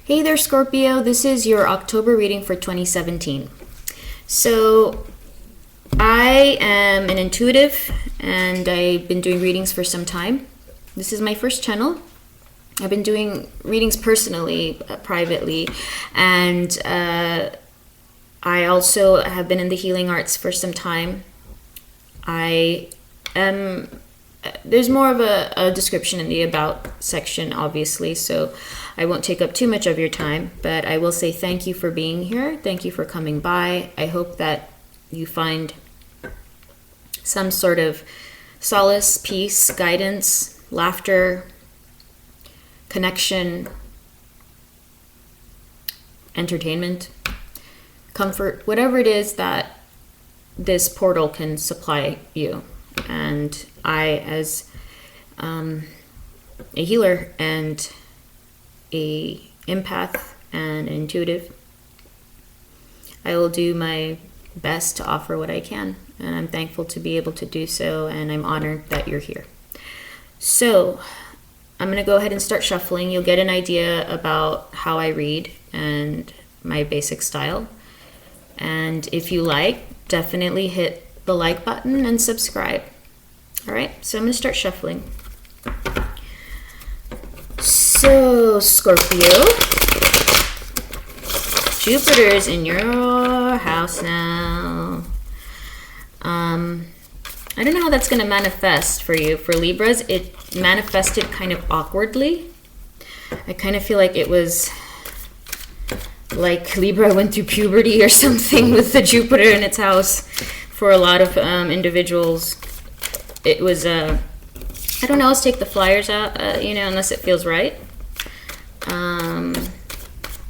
Hey there, Scorpio. This is your October reading for 2017. So, I am an intuitive and I've been doing readings for some time. This is my first channel. I've been doing readings personally, privately, and I also have been in the healing arts for some time. I am... There's more of a description in the about section, obviously, so I won't take up too much of your time, but I will say thank you for being here. Thank you for coming by. I hope that you find some sort of solace, peace, guidance, laughter, connection, entertainment, comfort, whatever it is that this portal can supply you. And I, as a healer and a empath and intuitive, I will do my best to offer what I can, and I'm thankful to be able to do so, and I'm honored that you're here. So I'm going to go ahead and start shuffling. You'll get an idea about how I read and my basic style, and if you like, definitely hit the like button and subscribe. All right, so I'm going to start shuffling. So, Scorpio, Jupiter's in your house now. I don't know how that's going to manifest for you. For Libras, it manifested kind of awkwardly. I kind of feel like it was like Libra went through puberty or something with the Jupiter in its house. For a lot of individuals, it was, I don't know, let's take the flyers out, unless it feels right.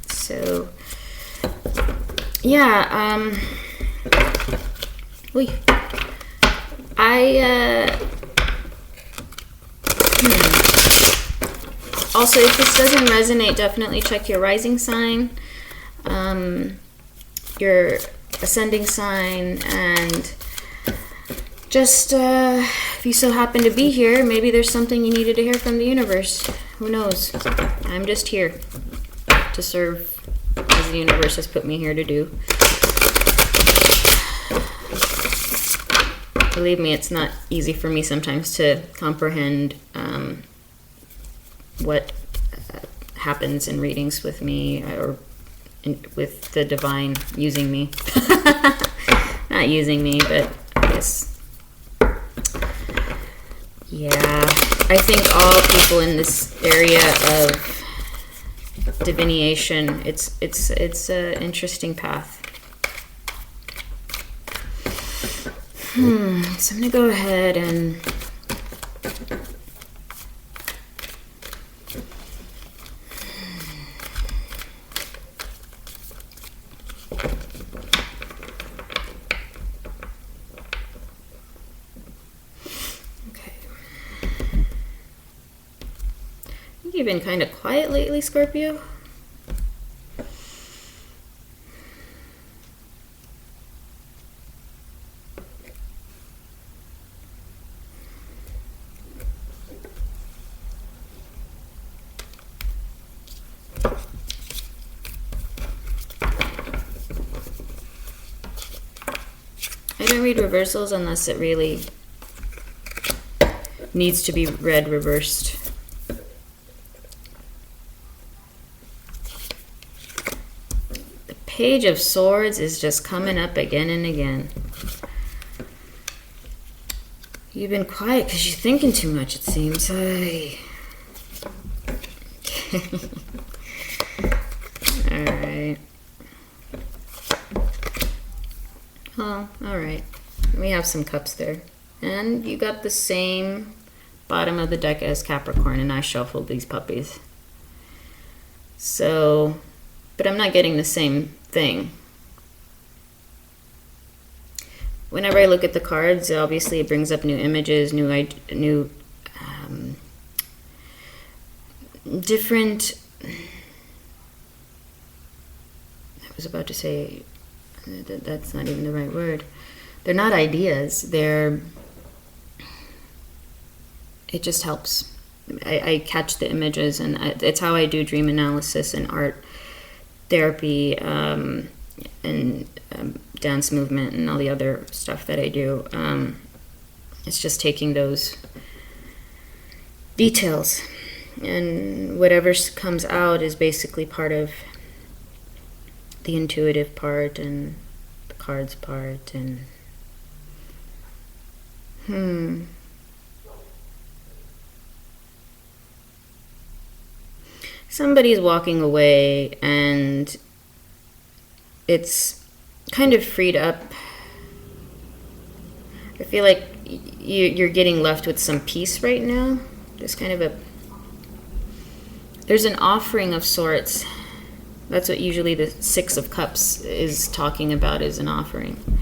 So, yeah, also, if this doesn't resonate, definitely check your rising sign, your ascending sign, and just if you so happen to be here, maybe there's something you needed to hear from the universe. Who knows? I'm just here to serve as the universe has put me here to do. Believe me, it's not easy for me sometimes to comprehend what happens in readings with me, or with the divine using me. Not using me, but I guess. Yeah, I think all people in this area of divination, it's an interesting path. So I'm gonna go ahead and you've been kind of quiet lately, Scorpio. I don't read reversals unless it really needs to be read reversed. Page of Swords is just coming up again and again. You've been quiet because you're thinking too much, it seems. Hey. Alright. Oh, alright. We have some cups there. And you got the same bottom of the deck as Capricorn, and I shuffled these puppies. So, but I'm not getting the same thing. Whenever I look at the cards, obviously it brings up new images, different. I was about to say that's not even the right word. They're not ideas. It just helps. I catch the images, and it's how I do dream analysis and art therapy, and dance movement and all the other stuff that I do. It's just taking those details, and whatever comes out is basically part of the intuitive part and the cards part. And somebody's walking away, and it's kind of freed up. I feel like you're getting left with some peace right now. There's kind of there's an offering of sorts. That's what usually the Six of Cups is talking about, is an offering.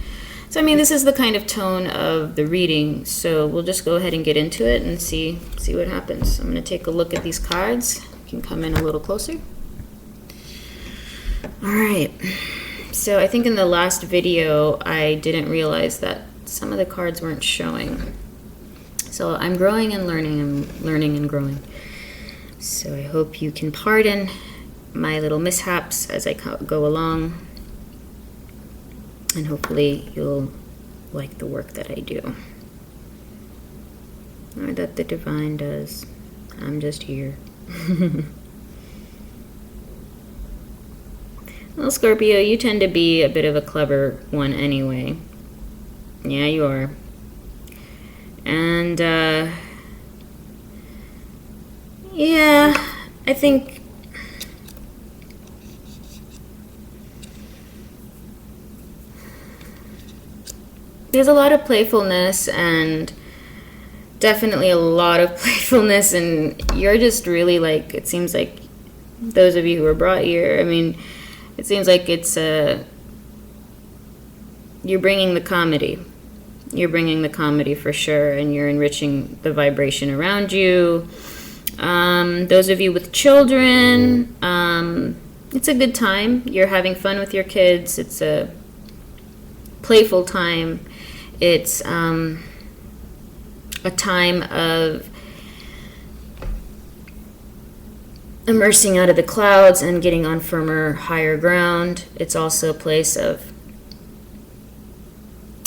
So I mean, this is the kind of tone of the reading, so we'll just go ahead and get into it and see what happens. I'm going to take a look at these cards. You can come in a little closer. All right. So I think in the last video, I didn't realize that some of the cards weren't showing. So I'm growing and learning. I'm learning and growing. So I hope you can pardon my little mishaps as I go along. And hopefully you'll like the work that I do, or that the divine does. I'm just here. Well, Scorpio, you tend to be a bit of a clever one anyway. Yeah, you are. And yeah, I think there's a lot of playfulness, and definitely a lot of playfulness, and you're just really like, it seems like those of you who were brought here, I mean, it seems like it's you're bringing the comedy. You're bringing the comedy for sure, and you're enriching the vibration around you. Those of you with children, it's a good time. You're having fun with your kids. It's a playful time. It's a time of immersing out of the clouds and getting on firmer, higher ground. It's also a place of,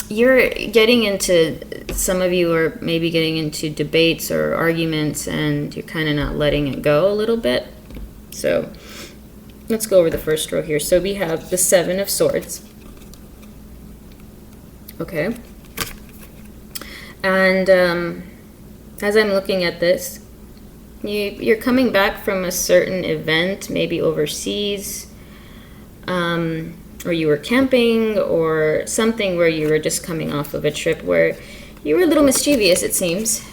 you're getting into, some of you are maybe getting into debates or arguments, and you're kind of not letting it go a little bit. So let's go over the first row here. So we have the Seven of Swords. Okay. And as I'm looking at this, you're coming back from a certain event, maybe overseas, or you were camping, or something where you were just coming off of a trip where you were a little mischievous, it seems.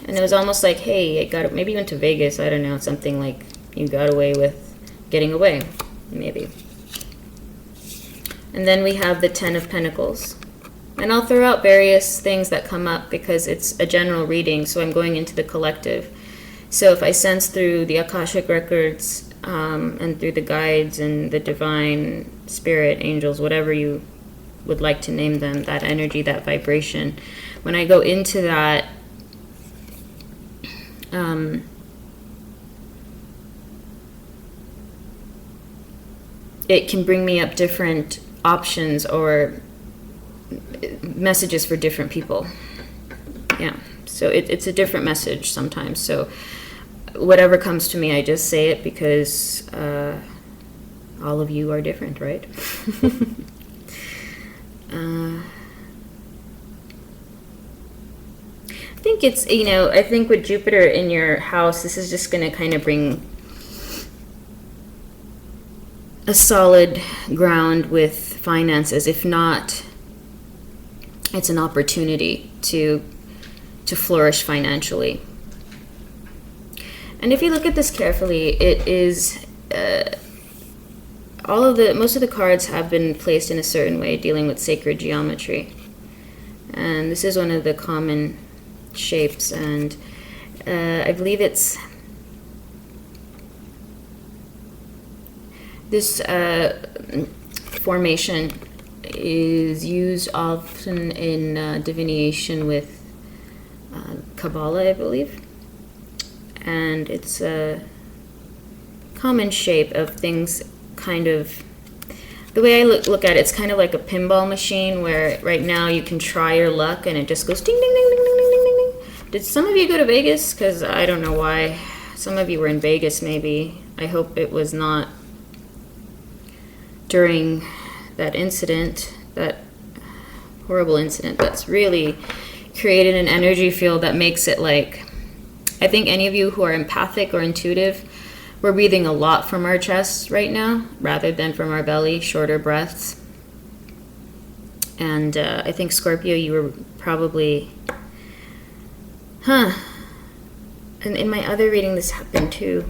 And it was almost like, hey, maybe you went to Vegas, I don't know, something like you got away with getting away, maybe. And then we have the Ten of Pentacles. And I'll throw out various things that come up because it's a general reading, so I'm going into the collective. So if I sense through the Akashic records, and through the guides and the divine spirit, angels, whatever you would like to name them, that energy, that vibration, when I go into that, it can bring me up different options or messages for different people. Yeah, so it's a different message sometimes. So whatever comes to me, I just say it because all of you are different, right? I think it's, I think with Jupiter in your house, this is just going to kind of bring a solid ground with finances. If not, it's an opportunity to flourish financially. And if you look at this carefully, it is most of the cards have been placed in a certain way, dealing with sacred geometry, and this is one of the common shapes. And I believe it's this formation is used often in divination with Kabbalah, I believe. and it's a common shape of things. Kind of the way I look at it, it's kind of like a pinball machine where right now you can try your luck and it just goes ding ding ding ding ding ding ding ding. Did some of you go to Vegas? Because I don't know why. Some of you were in Vegas maybe. I hope it was not during that incident, that horrible incident that's really created an energy field that makes it like, I think any of you who are empathic or intuitive, we're breathing a lot from our chest right now rather than from our belly, shorter breaths. And I think Scorpio, you were probably, And in my other reading, this happened too.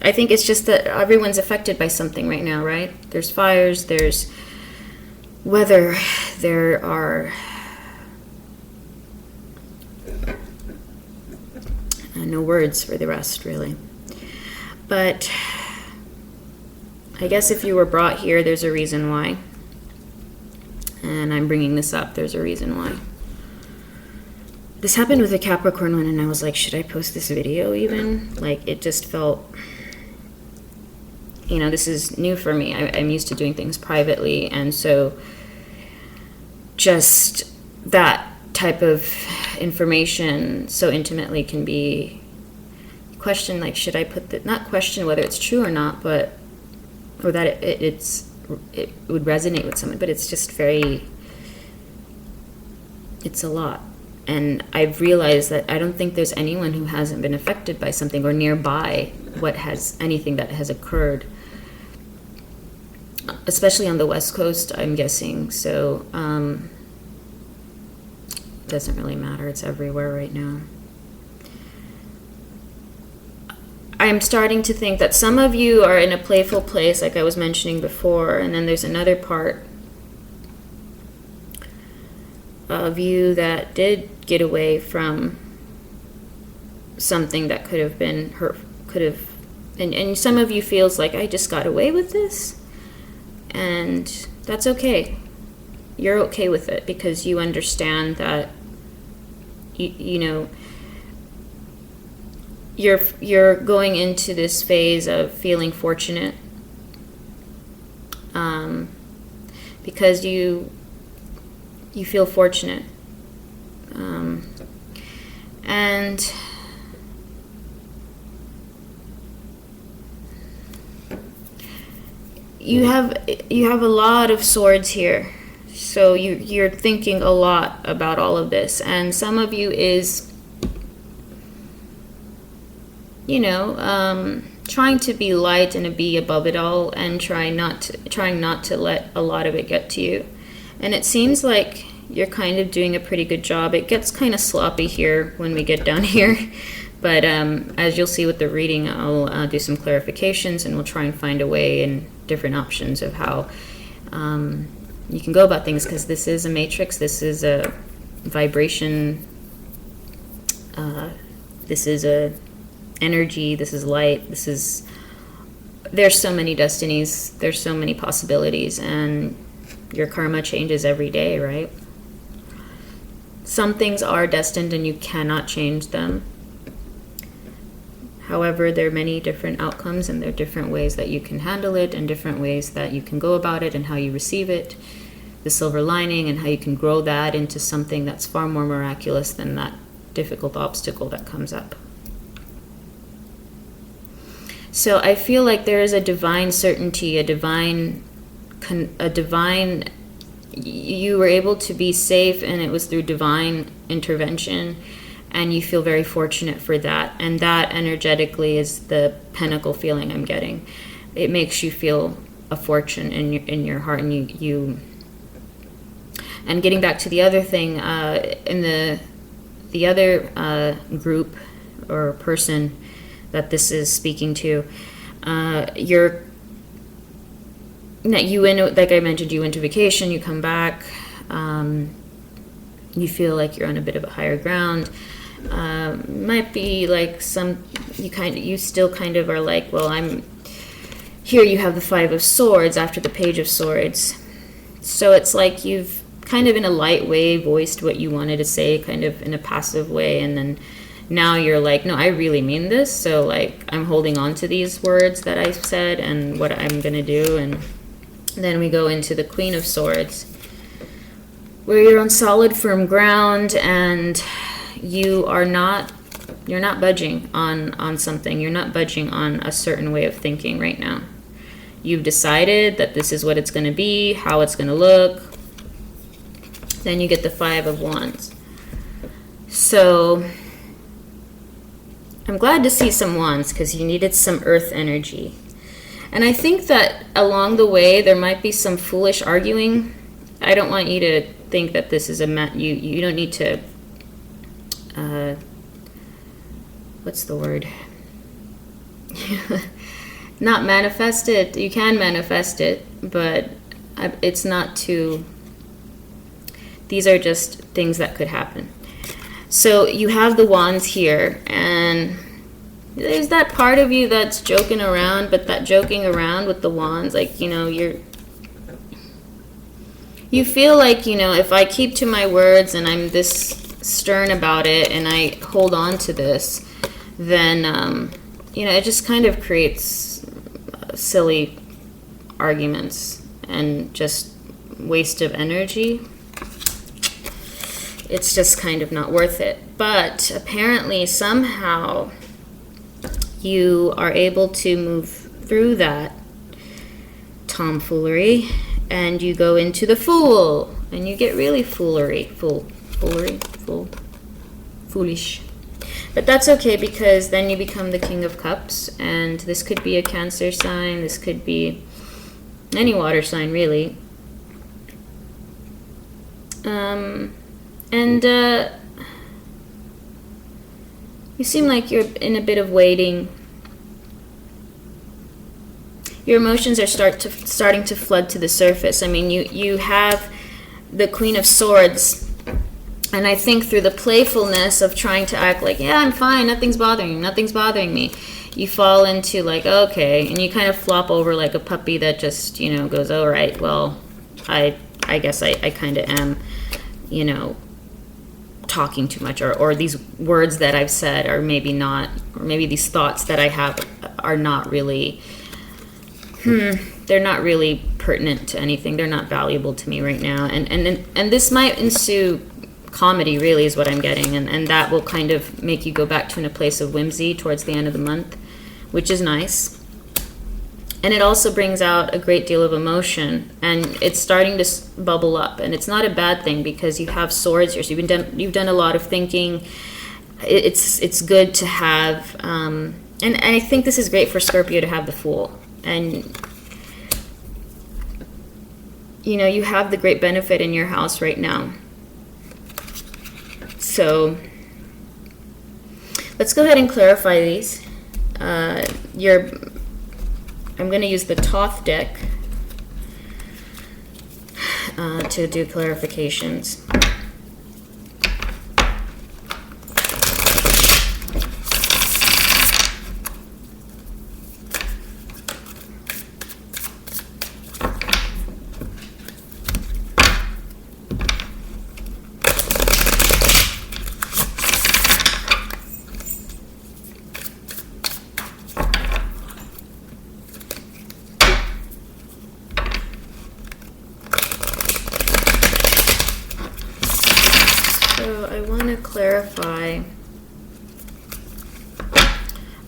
I think it's just that everyone's affected by something right now, right? There's fires, there's weather, there are no words for the rest, really. But I guess if you were brought here, there's a reason why. And I'm bringing this up, there's a reason why. This happened with a Capricorn one, and I was like, should I post this video even? Like, it just felt, this is new for me. I'm used to doing things privately, and so just that type of information so intimately can be questioned, like, should I put that, not question whether it's true or not, but, or that it would resonate with someone, but it's just it's a lot. And I've realized that I don't think there's anyone who hasn't been affected by something or nearby anything that has occurred, especially on the West Coast, I'm guessing. So it doesn't really matter. It's everywhere right now. I'm starting to think that some of you are in a playful place, like I was mentioning before, and then there's another part of you that did get away from something that could have been hurt, and some of you feels like, I just got away with this, and that's okay. You're okay with it because you understand that you're going into this phase of feeling fortunate, because you feel fortunate, and you have a lot of swords here, so you're thinking a lot about all of this, and some of you is trying to be light and to be above it all, and trying not to let a lot of it get to you. And it seems like you're kind of doing a pretty good job. It gets kind of sloppy here when we get down here, but as you'll see with the reading, I'll do some clarifications, and we'll try and find a way and different options of how you can go about things, because this is a matrix, this is a vibration, this is a energy, this is light, there's so many destinies, there's so many possibilities, and your karma changes every day, right? Some things are destined and you cannot change them. However, there are many different outcomes, and there are different ways that you can handle it, and different ways that you can go about it, and how you receive it, the silver lining, and how you can grow that into something that's far more miraculous than that difficult obstacle that comes up. So I feel like there is a divine certainty, you were able to be safe, and it was through divine intervention, and you feel very fortunate for that. And that energetically is the pinnacle feeling I'm getting. It makes you feel a fortune in your heart, and you. And getting back to the other thing, in the other group or person that this is speaking to, like I mentioned, you went to vacation, you come back, you feel like you're on a bit of a higher ground. Might be like you still kind of are like, well, I'm here. You have the 5 of Swords after the Page of Swords, so it's like you've kind of in a light way voiced what you wanted to say, kind of in a passive way, and then now you're like, no, I really mean this. So like, I'm holding on to these words that I said and what I'm gonna do. And then we go into the Queen of Swords, where you're on solid, firm ground, and you're not budging on something. You're not budging on a certain way of thinking right now. You've decided that this is what it's going to be, how it's going to look. Then you get the Five of Wands. So I'm glad to see some wands, because you needed some earth energy. And I think that along the way there might be some foolish arguing. I don't want you to think that this is you don't need to what's the word? Not manifest it. You can manifest it, but it's not too. These are just things that could happen. So you have the wands here, and there's that part of you that's joking around, but that joking around with the wands, like, you know, you feel like, you know, if I keep to my words and I'm this stern about it and I hold on to this, then, you know, it just kind of creates silly arguments and just waste of energy. It's just kind of not worth it. But apparently, somehow, you are able to move through that tomfoolery, and you go into the Fool, and you get really foolish. But that's okay, because then you become the King of Cups, and this could be a Cancer sign, this could be any water sign, really. And you seem like you're in a bit of waiting. Your emotions are starting to flood to the surface. I mean, you have the Queen of Swords, and I think through the playfulness of trying to act like, yeah, I'm fine, nothing's bothering me, you fall into like, okay, and you kind of flop over like a puppy that just, you know, goes, all right, well, I guess I kind of am, you know, talking too much, or these words that I've said are maybe not, or maybe these thoughts that I have are not really, they're not really pertinent to anything. They're not valuable to me right now. And this might ensue comedy, really, is what I'm getting. And that will kind of make you go back to a place of whimsy towards the end of the month, which is nice. And it also brings out a great deal of emotion, and it's starting to bubble up. And it's not a bad thing, because you have swords here, so you've done a lot of thinking. It's good to have, and I think this is great for Scorpio to have the Fool. And you know, you have the great benefit in your house right now. So let's go ahead and clarify these. I'm going to use the Thoth deck to do clarifications.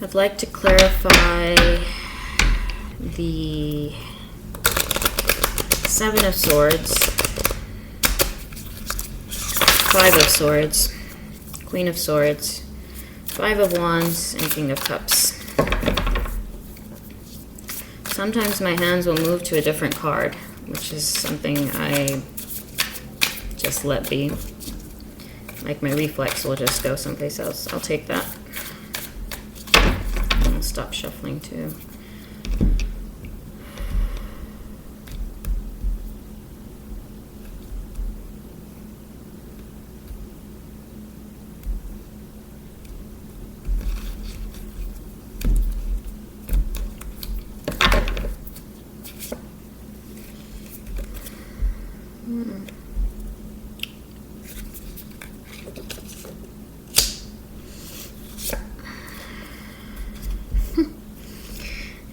I'd like to clarify the Seven of Swords, Five of Swords, Queen of Swords, Five of Wands, and King of Cups. Sometimes my hands will move to a different card, which is something I just let be. Like my reflex will just go someplace else. I'll take that. I'll stop shuffling too.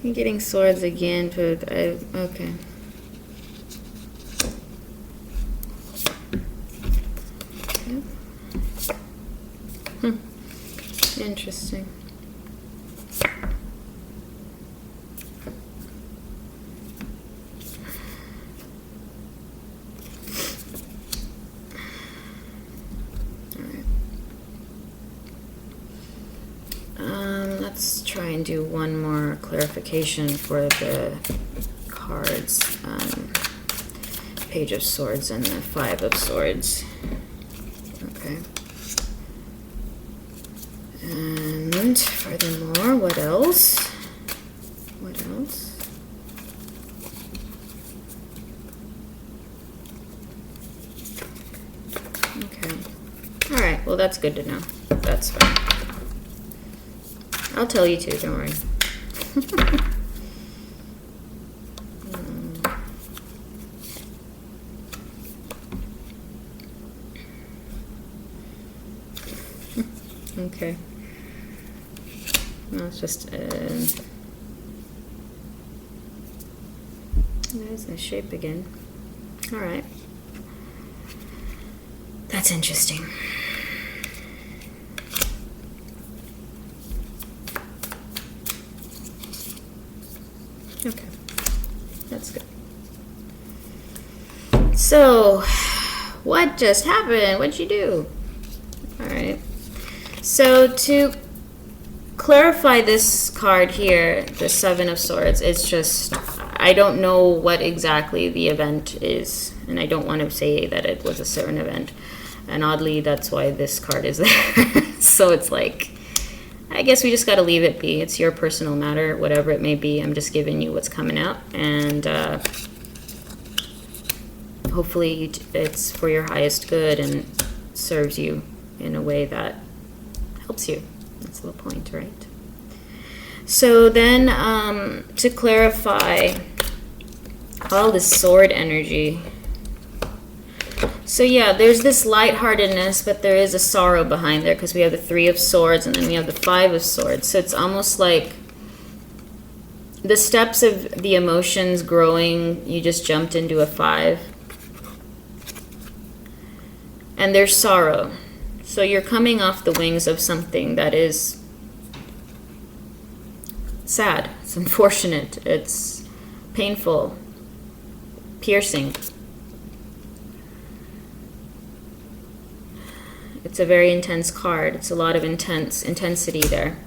I'm getting swords again, but okay. Interesting. Let's try and do one more clarification for the cards. Page of Swords and the Five of Swords. Okay. And furthermore, what else? What else? Okay. All right. Well, that's good to know. That's fine. I'll tell you too, don't worry. Okay. Well, it's just there's the shape again. All right. That's interesting. Okay, that's good. So, what just happened? What'd you do? All right. So to clarify this card here, the Seven of Swords, it's just, I don't know what exactly the event is, and I don't want to say that it was a certain event. And oddly, that's why this card is there. So it's like, I guess we just got to leave it be. It's your personal matter, whatever it may be. I'm just giving you what's coming out, and hopefully it's for your highest good and serves you in a way that helps you. That's the point, right? So then, to clarify all this sword energy. So yeah, there's this lightheartedness, but there is a sorrow behind there because we have the Three of Swords and then we have the Five of Swords. So it's almost like the steps of the emotions growing, you just jumped into a five. And there's sorrow. So you're coming off the wings of something that is sad, it's unfortunate, it's painful, piercing. It's a very intense card. It's a lot of intensity there.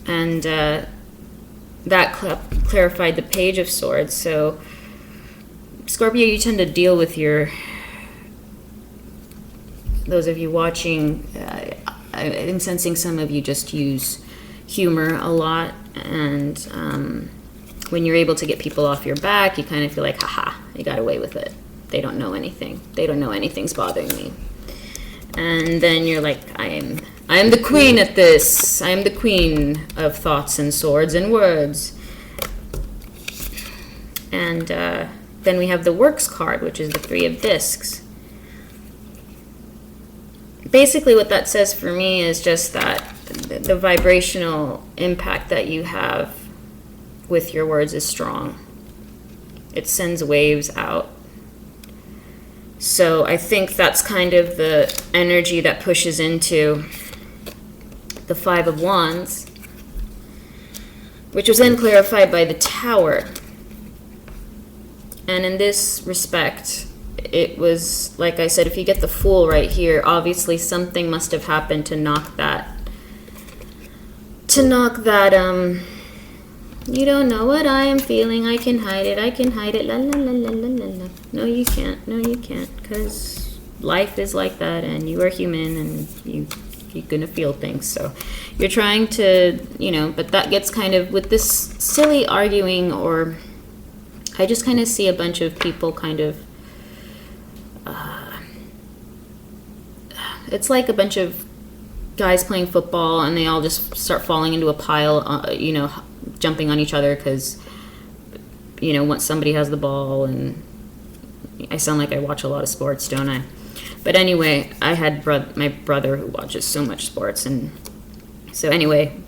And that clarified the Page of Swords. So, Scorpio, you tend to deal with those of you watching, I'm sensing some of you just use humor a lot. And when you're able to get people off your back, you kind of feel like, haha, you got away with it. They don't know anything. They don't know anything's bothering me. And then you're like, I am the queen at this. I am the queen of thoughts and swords and words. And then we have the Works card, which is the Three of Discs. Basically what that says for me is just that the vibrational impact that you have with your words is strong. It sends waves out. So I think that's kind of the energy that pushes into the Five of Wands, which was then clarified by the Tower. And in this respect, it was, like I said, if you get the Fool right here, obviously something must have happened to knock that, you don't know what I am feeling, I can hide it, la la la la la la la. No you can't, because life is like that, and you are human, and you're gonna feel things, so you're trying to, but that gets kind of, with this silly arguing, or I just kind of see a bunch of people kind of, it's like a bunch of guys playing football, and they all just start falling into a pile, jumping on each other because, once somebody has the ball, and I sound like I watch a lot of sports, don't I? But anyway, I had my brother who watches so much sports, and so anyway,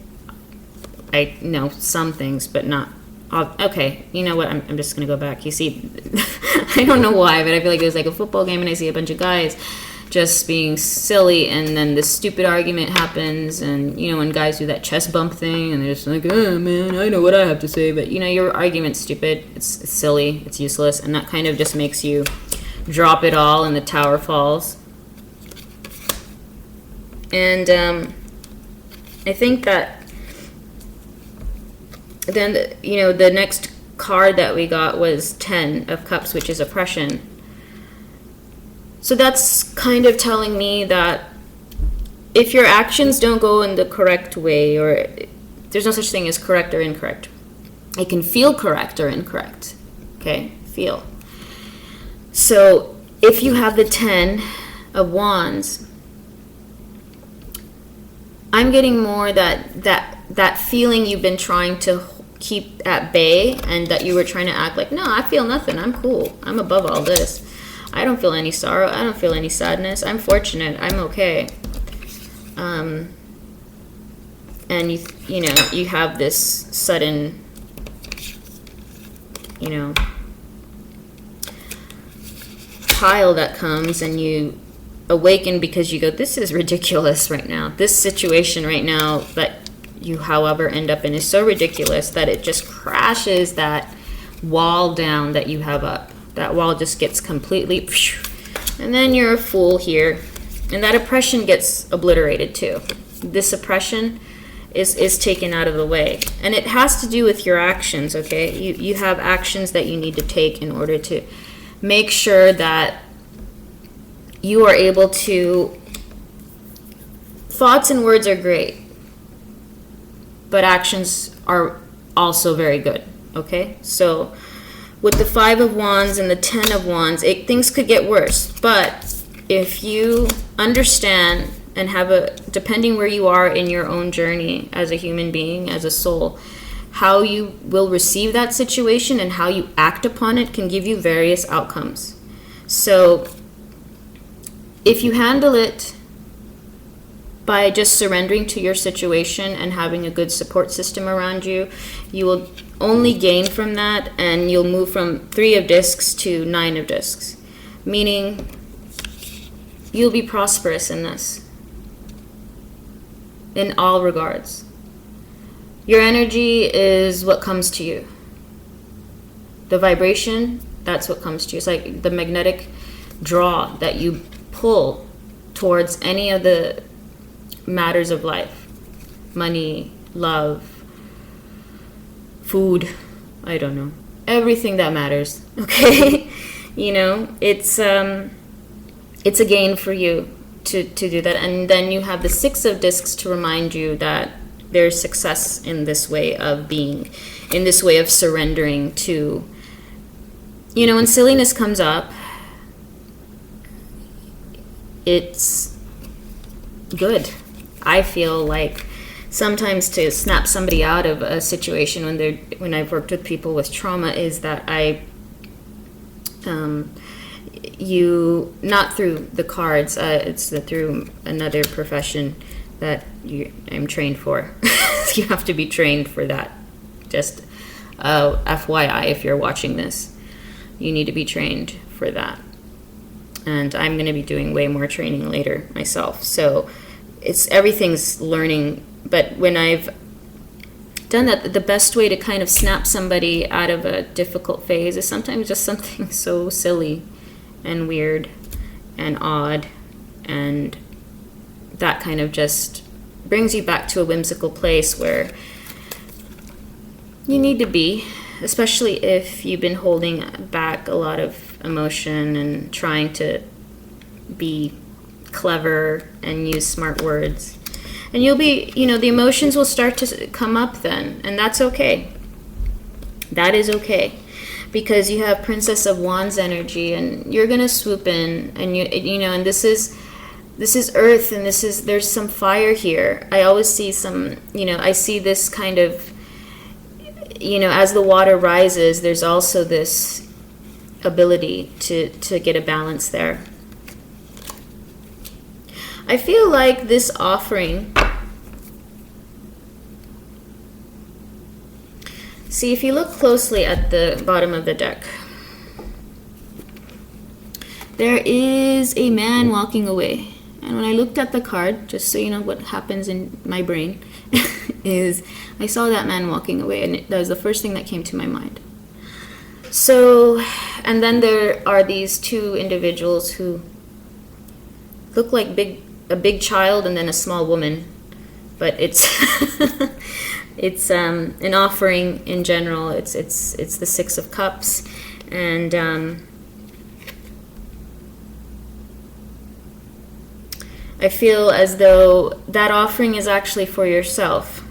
I know some things, but not all. Okay, you know what? I'm just gonna go back. You see, I don't know why, but I feel like it was like a football game, and I see a bunch of guys just being silly, and then this stupid argument happens, and you know, when guys do that chest bump thing, and they're just like, oh man, I know what I have to say, but you know, your argument's stupid, it's silly, it's useless, and that kind of just makes you drop it all, and the tower falls. And I think that then, you know, the next card that we got was 10 of Cups, which is oppression. So that's kind of telling me that if your actions don't go in the correct way, or there's no such thing as correct or incorrect. It can feel correct or incorrect. Okay? Feel. So if you have the 10 of Wands, I'm getting more that feeling you've been trying to keep at bay, and that you were trying to act like, no, I feel nothing. I'm cool. I'm above all this. I don't feel any sorrow. I don't feel any sadness. I'm fortunate. I'm okay. And you know, you have this sudden, you know, pile that comes, and you awaken because you go, this is ridiculous right now. This situation right now that you, however, end up in is so ridiculous that it just crashes that wall down that you have up. That wall just gets completely, and then you're a fool here, and that oppression gets obliterated too. This oppression is taken out of the way, and it has to do with your actions. Okay, you have actions that you need to take in order to make sure that you are able to. Thoughts and words are great, but actions are also very good. Okay, so with the 5 of Wands and the 10 of Wands, things could get worse. But if you understand and have depending where you are in your own journey as a human being, as a soul, how you will receive that situation and how you act upon it can give you various outcomes. So if you handle it by just surrendering to your situation and having a good support system around you, you will only gain from that, and you'll move from 3 of discs to 9 of discs, meaning you'll be prosperous in this, in all regards. Your energy is what comes to you. The vibration, that's what comes to you. It's like the magnetic draw that you pull towards any of the matters of life. Money, love, food, I don't know. Everything that matters, okay? You know, it's a gain for you to do that. And then you have the 6 of discs to remind you that there's success in this way of being, in this way of surrendering to, you know, when silliness comes up, it's good. I feel like sometimes to snap somebody out of a situation when I've worked with people with trauma is that you, not through the cards, it's through another profession that I'm trained for. You have to be trained for that. Just FYI, if you're watching this, you need to be trained for that. And I'm going to be doing way more training later myself. So everything's learning. But when I've done that, the best way to kind of snap somebody out of a difficult phase is sometimes just something so silly and weird and odd, and that kind of just brings you back to a whimsical place where you need to be, especially if you've been holding back a lot of emotion and trying to be clever and use smart words. And you'll be, you know, the emotions will start to come up then, and that's okay. That is okay, because you have Princess of Wands energy, and you're gonna swoop in, and you know, and this is Earth, and there's some fire here. I always see some, you know, I see this kind of, you know, as the water rises, there's also this ability to get a balance there. I feel like this offering See, if you look closely at the bottom of the deck, there is a man walking away. And when I looked at the card, just so you know what happens in my brain, is I saw that man walking away, and that was the first thing that came to my mind. So, and then there are these two individuals who look like a big child and then a small woman, but it's it's an offering in general. It's the Six of Cups, and I feel as though that offering is actually for yourself.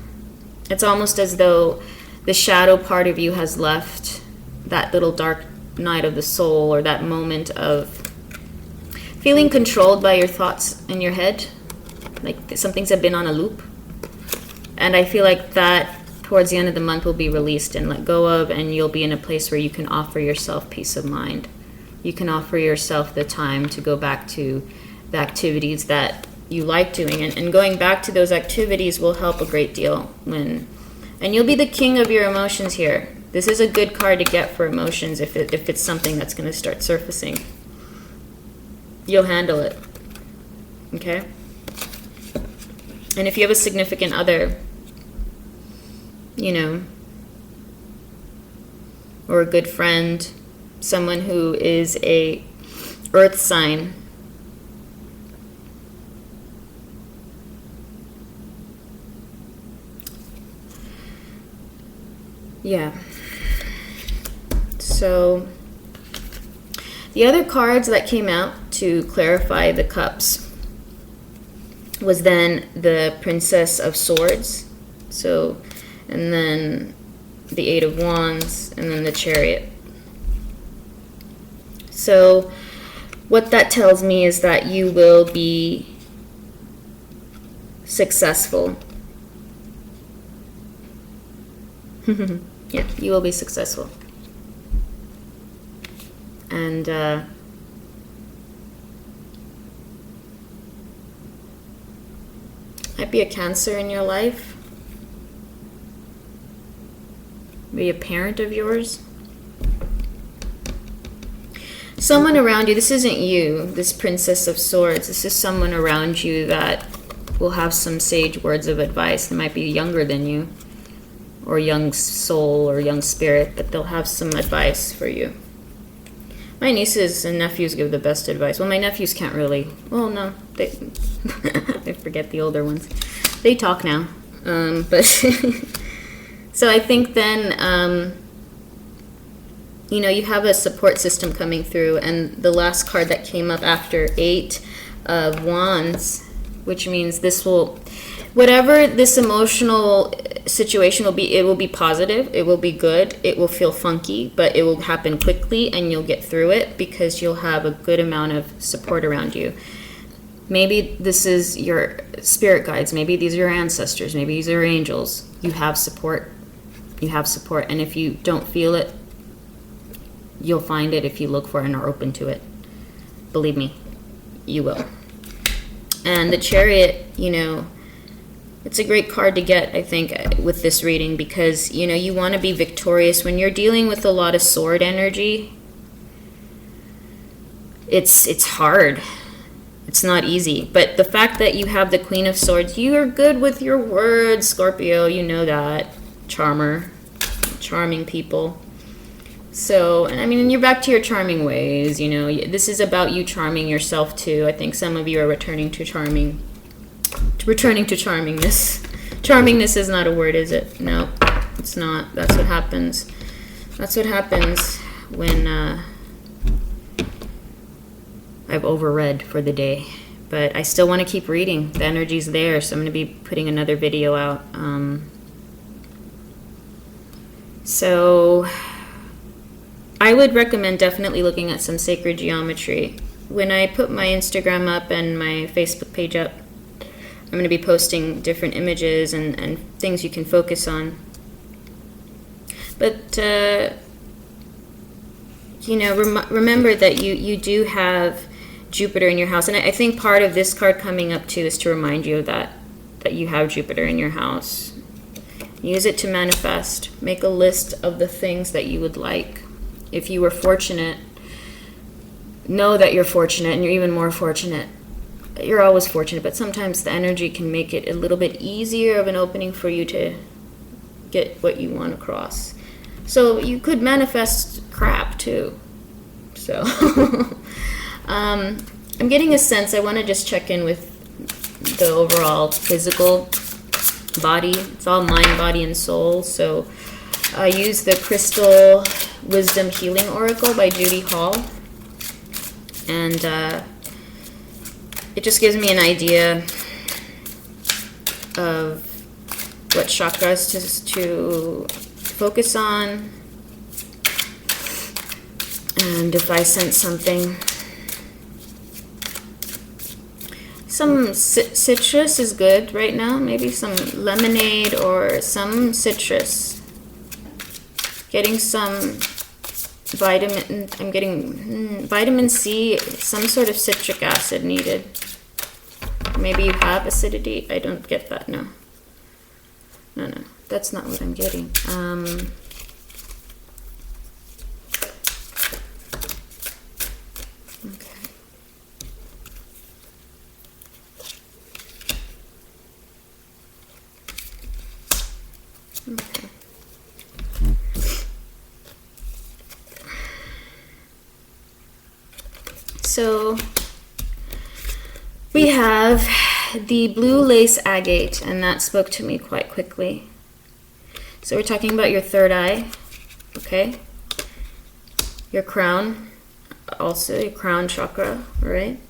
It's almost as though the shadow part of you has left, that little dark night of the soul, or that moment of feeling controlled by your thoughts in your head, like some things have been on a loop. And I feel like that towards the end of the month will be released and let go of, and you'll be in a place where you can offer yourself peace of mind. You can offer yourself the time to go back to the activities that you like doing, and going back to those activities will help a great deal and you'll be the king of your emotions here. This is a good card to get for emotions if it's something that's going to start surfacing. You'll handle it, okay? And if you have a significant other, you know, or a good friend, someone who is a earth sign, yeah. So the other cards that came out to clarify the cups was then the Princess of Swords, so, and then the Eight of Wands, and then the Chariot. So what that tells me is that you will be successful. Yeah, you will be successful. And might be a Cancer in your life, maybe a parent of yours, someone around you. This isn't you, this Princess of Swords. This is someone around you that will have some sage words of advice. They might be younger than you, or young soul, or young spirit, but they'll have some advice for you. My nieces and nephews give the best advice. Well, my nephews can't really. Well, no, they I forget the older ones. They talk now, but so I think then you know, you have a support system coming through, and the last card that came up after Eight of Wands, which means this will, whatever this emotional situation will be, it will be positive, it will be good, it will feel funky, but it will happen quickly and you'll get through it because you'll have a good amount of support around you. Maybe this is your spirit guides, maybe these are your ancestors, maybe these are your angels. You have support. You have support, and if you don't feel it, you'll find it if you look for it and are open to it. Believe me, you will. And the Chariot, you know, it's a great card to get, I think, with this reading, because, you know, you want to be victorious. When you're dealing with a lot of sword energy, it's hard. It's not easy. But the fact that you have the Queen of Swords, you are good with your words, Scorpio. You know that. Charmer. Charming people. So, and I mean, you're back to your charming ways, you know. This is about you charming yourself, too. I think some of you are returning to charmingness. Charmingness is not a word, is it? No, it's not. That's what happens. That's what happens when I've overread for the day. But I still want to keep reading. The energy's there, so I'm going to be putting another video out. So I would recommend definitely looking at some sacred geometry. When I put my Instagram up and my Facebook page up, I'm going to be posting different images and things you can focus on. But, you know, remember that you do have Jupiter in your house. And I think part of this card coming up, too, is to remind you of that you have Jupiter in your house. Use it to manifest. Make a list of the things that you would like. If you were fortunate, know that you're fortunate, and you're even more fortunate. You're always fortunate, but sometimes the energy can make it a little bit easier of an opening for you to get what you want across. So you could manifest crap too. So I'm getting a sense. I want to just check in with the overall physical body. It's all mind, body, and soul. So I use the Crystal Wisdom Healing Oracle by Judy Hall, and it just gives me an idea of what chakras to focus on, and if I sense something. Some citrus is good right now. Maybe some lemonade or some citrus. Getting some vitamin. I'm getting vitamin C, some sort of citric acid needed. Maybe you have acidity. I don't get that. No. No, that's not what I'm getting. Okay. So we have the blue lace agate, and that spoke to me quite quickly. So we're talking about your third eye, okay? Your crown, also your crown chakra, right?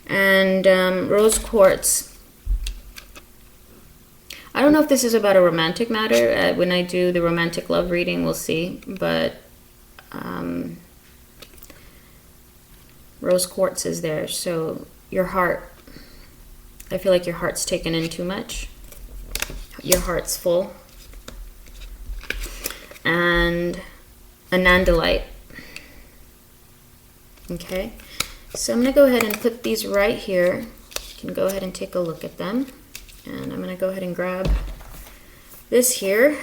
And rose quartz. I don't know if this is about a romantic matter. When I do the romantic love reading, we'll see. But rose quartz is there. So your heart, I feel like your heart's taken in too much. Your heart's full. And anandamide. Okay. So I'm going to go ahead and put these right here. You can go ahead and take a look at them. And I'm going to go ahead and grab this here,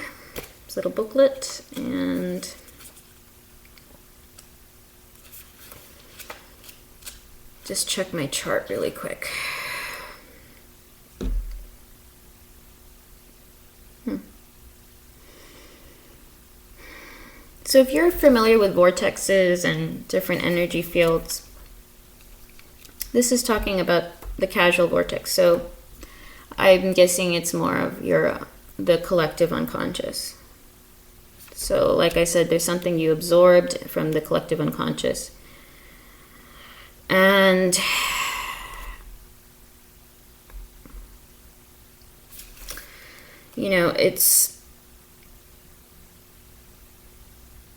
this little booklet, and just check my chart really quick. So if you're familiar with vortexes and different energy fields, this is talking about the causal vortex. So I'm guessing it's more of the collective unconscious. So like I said, there's something you absorbed from the collective unconscious. And you know, it's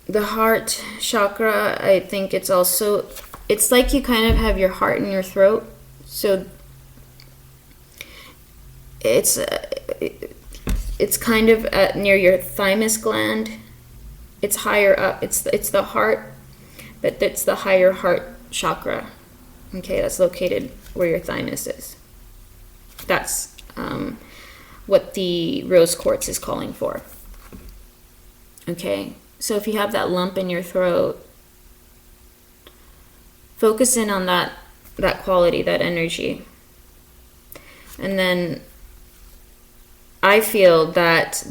the heart chakra. I think it's also, it's like you kind of have your heart in your throat. So it's kind of near your thymus gland. It's higher up. It's the heart, but it's the higher heart chakra. Okay, that's located where your thymus is. That's what the rose quartz is calling for. Okay, so if you have that lump in your throat, focus in on that quality, that energy. And then I feel that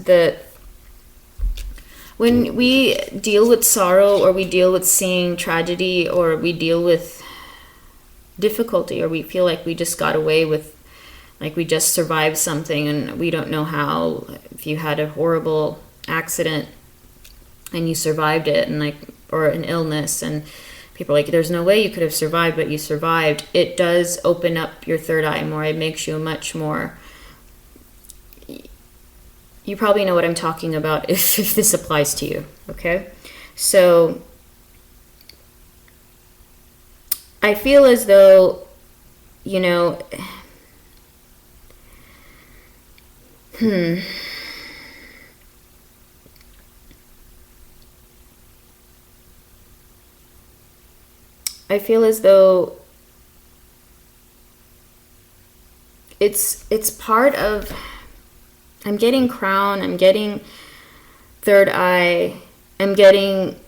when we deal with sorrow, or we deal with seeing tragedy, or we deal with difficulty, or we feel like we just got away with, like we just survived something and we don't know how, if you had a horrible accident and you survived it, and like, or an illness, and people are like, there's no way you could have survived, but you survived. It does open up your third eye more. It makes you much more, you probably know what I'm talking about if this applies to you, okay? So I feel as though, you know, I feel as though it's part of I'm getting crown, I'm getting third eye, I'm getting,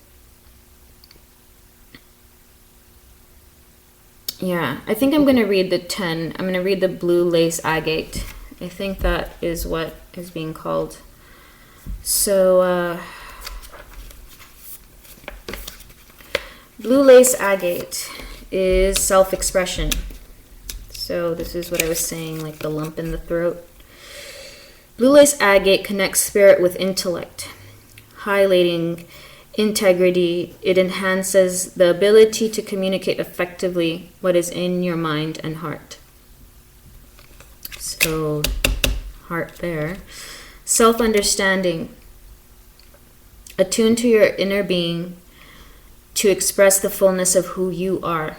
yeah, I think I'm going to read the 10. I'm going to read the blue lace agate. I think that is what is being called. So, blue lace agate is self-expression. So this is what I was saying, like the lump in the throat. Blue lace agate connects spirit with intellect, highlighting integrity. It enhances the ability to communicate effectively what is in your mind and heart. So, heart there. Self-understanding. Attune to your inner being to express the fullness of who you are.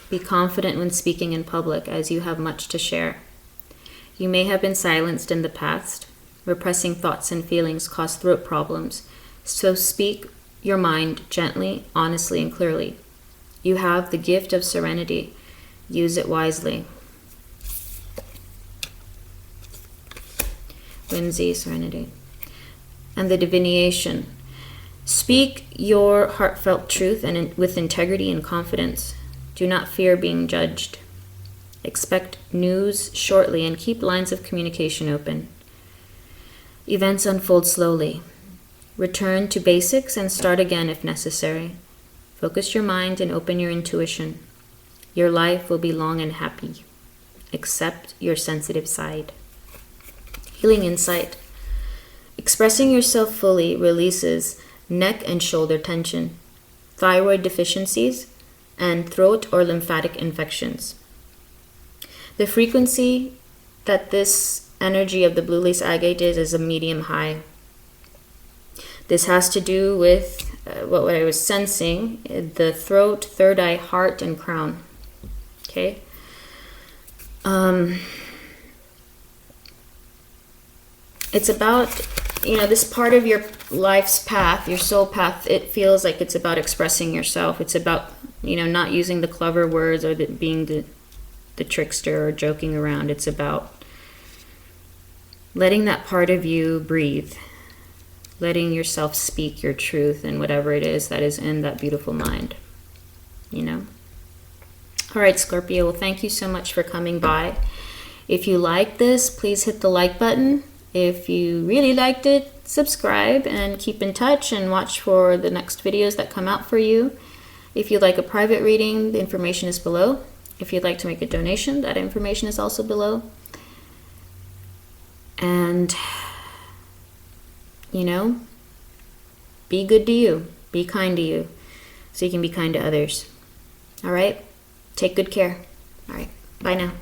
Be confident when speaking in public, as you have much to share. You may have been silenced in the past. Repressing thoughts and feelings cause throat problems. So speak your mind gently, honestly, and clearly. You have the gift of serenity. Use it wisely. Whimsy, serenity. And the divination. Speak your heartfelt truth and with integrity and confidence. Do not fear being judged. Expect news shortly and keep lines of communication open. Events unfold slowly. Return to basics and start again if necessary. Focus your mind and open your intuition. Your life will be long and happy. Accept your sensitive side. Healing insight. Expressing yourself fully releases neck and shoulder tension, thyroid deficiencies, and throat or lymphatic infections. The frequency that this energy of the blue lace agate is a medium high. This has to do with what I was sensing, the throat, third eye, heart, and crown. Okay? It's about, this part of your life's path, your soul path, it feels like it's about expressing yourself. It's about, not using the clever words or being the trickster or joking around. It's about letting that part of you breathe, letting yourself speak your truth and whatever it is that is in that beautiful mind, All right, Scorpio, well, thank you so much for coming by. If you like this, please hit the like button. If you really liked it, subscribe and keep in touch and watch for the next videos that come out for you. If you'd like a private reading, the information is below. If you'd like to make a donation, that information is also below. And, be good to you. Be kind to you so you can be kind to others. All right? Take good care. All right. Bye now.